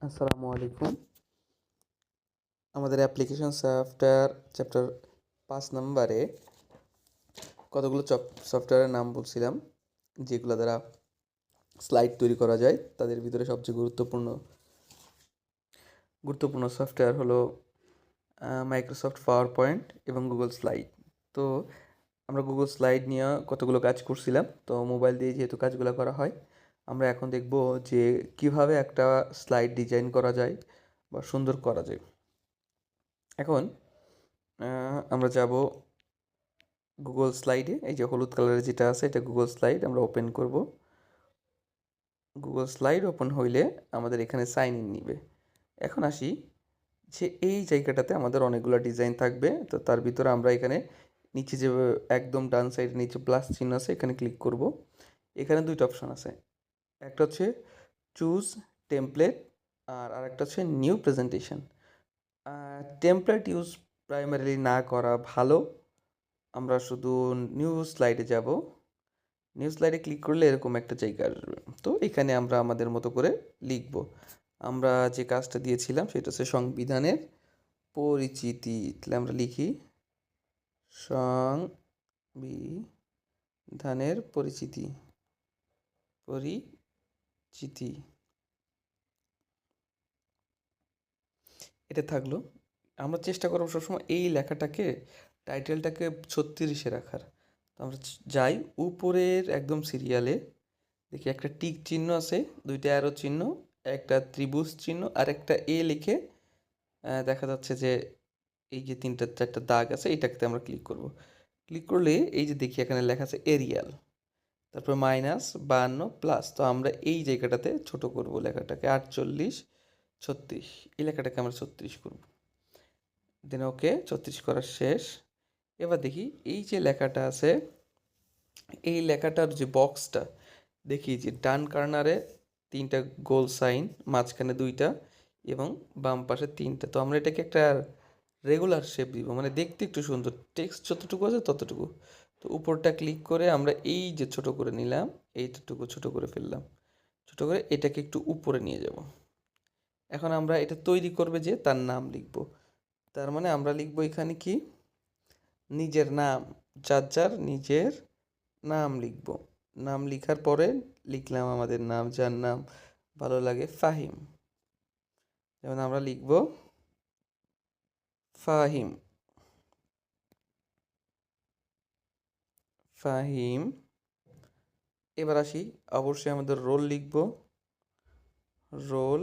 আসসালামু আলাইকুম। আমাদের অ্যাপ্লিকেশন সফটওয়্যার চ্যাপ্টার 5 নম্বরে কতগুলো সফটওয়্যারের নাম বলছিলাম, যেগুলো দ্বারা স্লাইড তৈরি করা যায়। তাদের ভিতরে সবচেয়ে গুরুত্বপূর্ণ সফটওয়্যার হলো মাইক্রোসফট পাওয়ার পয়েন্ট এবং গুগল স্লাইড। তো আমরা গুগল স্লাইড নিয়ে কতগুলো কাজ করছিলাম, তো মোবাইল দিয়ে যেহেতু কাজগুলো করা হয়, আমরা এখন দেখব যে কিভাবে একটা স্লাইড ডিজাইন করা যায় বা সুন্দর করা যায়। এখন আমরা যাব গুগল স্লাইডে। এই যে হলুদ কালারের যেটা আছে, এটা গুগল স্লাইড। আমরা ওপেন করব। গুগল স্লাইড ওপেন হইলে আমাদের এখানে সাইন ইন নিবে। এখন আসি যে এই জায়গাটাতে আমাদের অনেকগুলো ডিজাইন থাকবে। তো তার ভিতরে আমরা এখানে নিচে যে একদম ডান সাইডে নিচে প্লাস চিহ্ন আছে, এখানে ক্লিক করব। এখানে দুইটা অপশন আছে, একটা হচ্ছে চুজ টেমপ্লেট আর আরেকটা হচ্ছে new presentation. Template use primarily না করা ভালো। আমরা শুধু নিউ স্লাইডে যাব। নিউ স্লাইডে ক্লিক করলে এরকম একটা জায়গা আসবে। তো এখানে আমরা আমাদের মতো করে লিখব। আমরা যে কাজটা দিয়েছিলাম সেটা হচ্ছে সংবিধানের পরিচিতি। তাহলে আমরা লিখি সংবিধানের পরিচিতি। এটা থাকলো। আমরা চেষ্টা করবো সবসময় এই লেখাটাকে, টাইটেলটাকে 36-এ রাখার। তো আমরা যাই উপরের একদম সিরিয়ালে, দেখি একটা টিক চিহ্ন আছে, দুইটা অ্যারো চিহ্ন, একটা ত্রিভুজ চিহ্ন আর একটা এ লিখে দেখা যাচ্ছে যে এই যে 3-4টা দাগ আছে, এইটাকে আমরা ক্লিক করব। ক্লিক করলে এই যে দেখি এখানে লেখা আছে এরিয়াল, তারপর -52 প্লাস। তো আমরা এই জায়গাটাতে ছোট করব লেখাটাকে, 48-36, এই লেখাটাকে আমরা 36 করব। দেন ওকে, 36 করা শেষ। এবার দেখি এই যে লেখাটা আছে, এই লেখাটার যে বক্সটা, দেখি যে ডান কর্নারে 3টা গোল সাইন, মাঝখানে 2টা এবং বাম পাশে 3টা। তো আমরা এটাকে একটা রেগুলার শেপ দিব, মানে দেখতে একটু সুন্দর। টেক্সট যতটুকু আছে ততটুকু। তো উপরটা ক্লিক করে আমরা এই যে ছোট করে নিলাম, এইটুকু ছোট করে ফেললাম। ছোট করে এটাকে একটু উপরে নিয়ে যাব। এখন আমরা এটা তৈরি করবে যে তার নাম লিখব। তার মানে আমরা লিখব এখানে কি, নিজের নাম, যার নিজের নাম লিখব। নাম লিখার পরে লিখলাম আমাদের নাম, যার নাম ভালো লাগে ফাহিম। যেমন আমরা লিখব ফাহিম। ফাহিম। এবার আসি, অবশ্যই আমাদের রোল লিখব। রোল